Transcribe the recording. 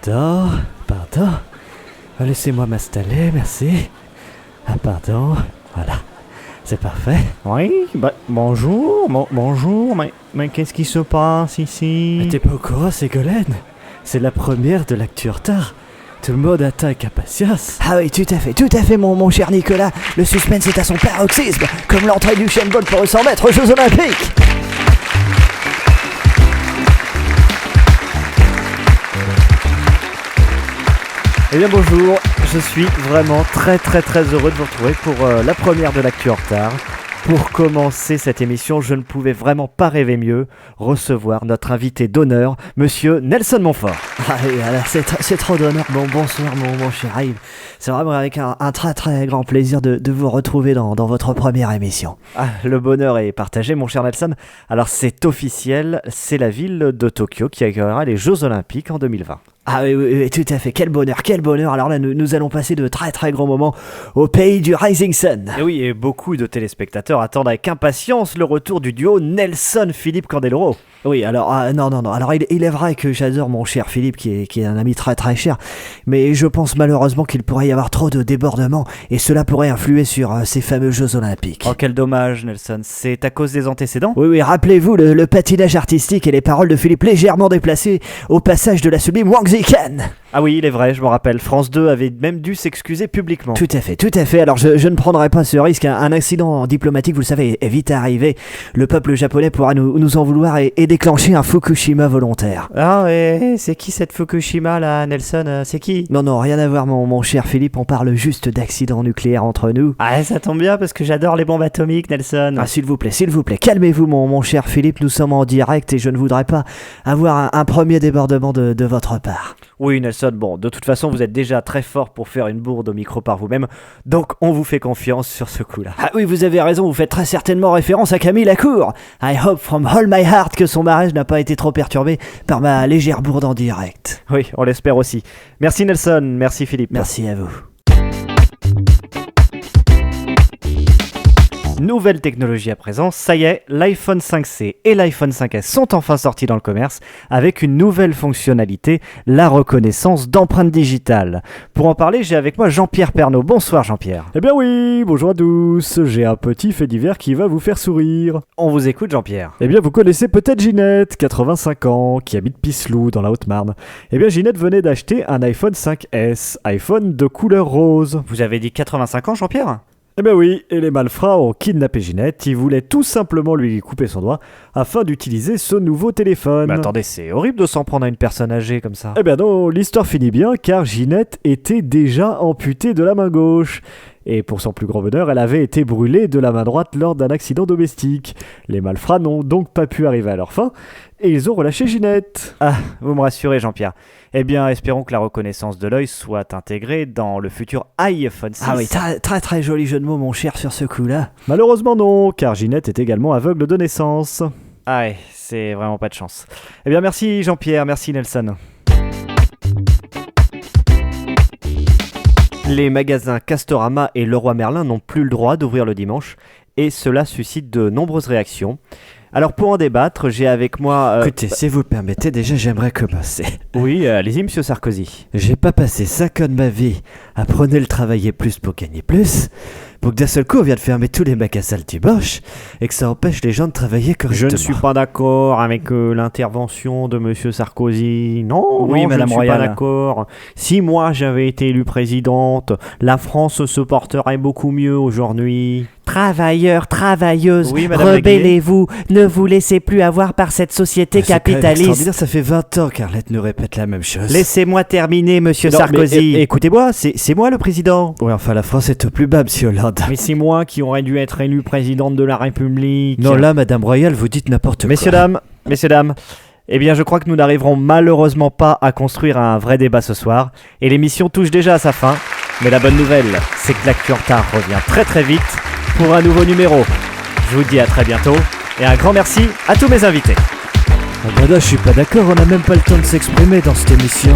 Pardon. Laissez-moi m'installer, merci. Pardon. Voilà. C'est parfait. Oui, bonjour, mais qu'est-ce qui se passe ici? T'es pas au courant, Ségolène? C'est la première de l'actu en retard. Tout le monde attend avec impatience. Ah oui, tout à fait, mon cher Nicolas. Le suspense est à son paroxysme, comme l'entrée du Usain Bolt pour 100 mètres aux Jeux Olympiques. Eh bien bonjour, je suis vraiment très heureux de vous retrouver pour la première de l'actu en retard. Pour commencer cette émission, je ne pouvais vraiment pas rêver mieux, recevoir notre invité d'honneur, Monsieur Nelson Montfort. C'est trop d'honneur. Bonsoir mon cher Yves. C'est vraiment avec un très grand plaisir de vous retrouver dans votre première émission. Ah, le bonheur est partagé, mon cher Nelson. Alors c'est officiel, c'est la ville de Tokyo qui accueillera les Jeux Olympiques en 2020. Ah oui, tout à fait, quel bonheur. Alors là, nous allons passer de très gros moments au pays du Rising Sun. Et oui, et beaucoup de téléspectateurs attendent avec impatience le retour du duo Nelson-Philippe Candeloro. Oui, alors, non. Alors, il est vrai que j'adore mon cher Philippe, qui est un ami très cher, mais je pense malheureusement qu'il pourrait y avoir trop de débordements, et cela pourrait influer sur ces fameux Jeux Olympiques. Oh, quel dommage, Nelson. C'est à cause des antécédents? Oui, rappelez-vous le patinage artistique et les paroles de Philippe légèrement déplacées au passage de la sublime Wang Zikan. Ah oui, il est vrai, je me rappelle. France 2 avait même dû s'excuser publiquement. Tout à fait. Alors, je ne prendrai pas ce risque. Un accident diplomatique, vous le savez, est vite arrivé. Le peuple japonais pourra nous en vouloir et déclencher un Fukushima volontaire. Ah ouais, c'est qui cette Fukushima là, Nelson? C'est qui? Non, rien à voir, mon cher Philippe. On parle juste d'accident nucléaire entre nous. Ah, ça tombe bien parce que j'adore les bombes atomiques, Nelson. Ah, s'il vous plaît. Calmez-vous, mon cher Philippe. Nous sommes en direct et je ne voudrais pas avoir un premier débordement de votre part. Oui, Nelson, bon, de toute façon, vous êtes déjà très fort pour faire une bourde au micro par vous-même, donc on vous fait confiance sur ce coup-là. Ah oui, vous avez raison, vous faites très certainement référence à Camille Lacour. I hope from all my heart que son mariage n'a pas été trop perturbé par ma légère bourde en direct. Oui, on l'espère aussi. Merci Nelson, merci Philippe. Merci à vous. Nouvelle technologie à présent, ça y est, l'iPhone 5C et l'iPhone 5S sont enfin sortis dans le commerce avec une nouvelle fonctionnalité, la reconnaissance d'empreintes digitales. Pour en parler, j'ai avec moi Jean-Pierre Pernaut. Bonsoir Jean-Pierre. Eh bien oui, bonjour à tous, j'ai un petit fait divers qui va vous faire sourire. On vous écoute Jean-Pierre. Eh bien vous connaissez peut-être Ginette, 85 ans, qui habite Pisselou dans la Haute-Marne. Eh bien Ginette venait d'acheter un iPhone 5S, iPhone de couleur rose. Vous avez dit 85 ans Jean-Pierre ? Eh ben oui, et les malfrats ont kidnappé Ginette, ils voulaient tout simplement lui couper son doigt afin d'utiliser ce nouveau téléphone. Mais attendez, c'est horrible de s'en prendre à une personne âgée comme ça. Eh ben non, l'histoire finit bien car Ginette était déjà amputée de la main gauche. Et pour son plus grand bonheur, elle avait été brûlée de la main droite lors d'un accident domestique. Les malfrats n'ont donc pas pu arriver à leur fin et ils ont relâché Ginette. Ah, vous me rassurez Jean-Pierre. Eh bien, espérons que la reconnaissance de l'œil soit intégrée dans le futur iPhone 6. Ah oui, très joli jeu de mots mon cher sur ce coup-là. Malheureusement non, car Ginette est également aveugle de naissance. Ah ouais, c'est vraiment pas de chance. Eh bien merci Jean-Pierre, merci Nelson. Les magasins Castorama et Leroy Merlin n'ont plus le droit d'ouvrir le dimanche et cela suscite de nombreuses réactions. Alors pour en débattre, j'ai avec moi... Écoutez, si vous le permettez, déjà j'aimerais commencer. Oui, allez-y monsieur Sarkozy. J'ai pas passé 5 ans de ma vie à prôner le travailler plus pour gagner plus, pour que d'un seul coup on vienne fermer tous les magasins le dimanche et que ça empêche les gens de travailler correctement. Je ne suis pas d'accord avec l'intervention de monsieur Sarkozy. Non, oui, Madame je ne suis Royal. pas d'accord. Si moi j'avais été élue présidente, la France se porterait beaucoup mieux aujourd'hui. Travailleurs, travailleuses, Oui, Madame rebellez-vous, ne vous laissez plus avoir par cette société C'est quand même capitaliste. extraordinaire, ça fait 20 ans qu'Arlette nous répète la même chose. Laissez-moi terminer, monsieur Non, Sarkozy. mais, écoutez-moi, c'est moi le président. Ouais, enfin la France est au plus bas, monsieur Hollande. Mais c'est moi qui aurais dû être élu présidente de la République. Non, là, Madame Royal, vous dites n'importe quoi. Messieurs, dames, eh bien je crois que nous n'arriverons malheureusement pas à construire un vrai débat ce soir. Et l'émission touche déjà à sa fin. Mais la bonne nouvelle, c'est que l'actu en retard revient très vite pour un nouveau numéro. Je vous dis à très bientôt et un grand merci à tous mes invités. Ah bah là, je suis pas d'accord, on a même pas le temps de s'exprimer dans cette émission.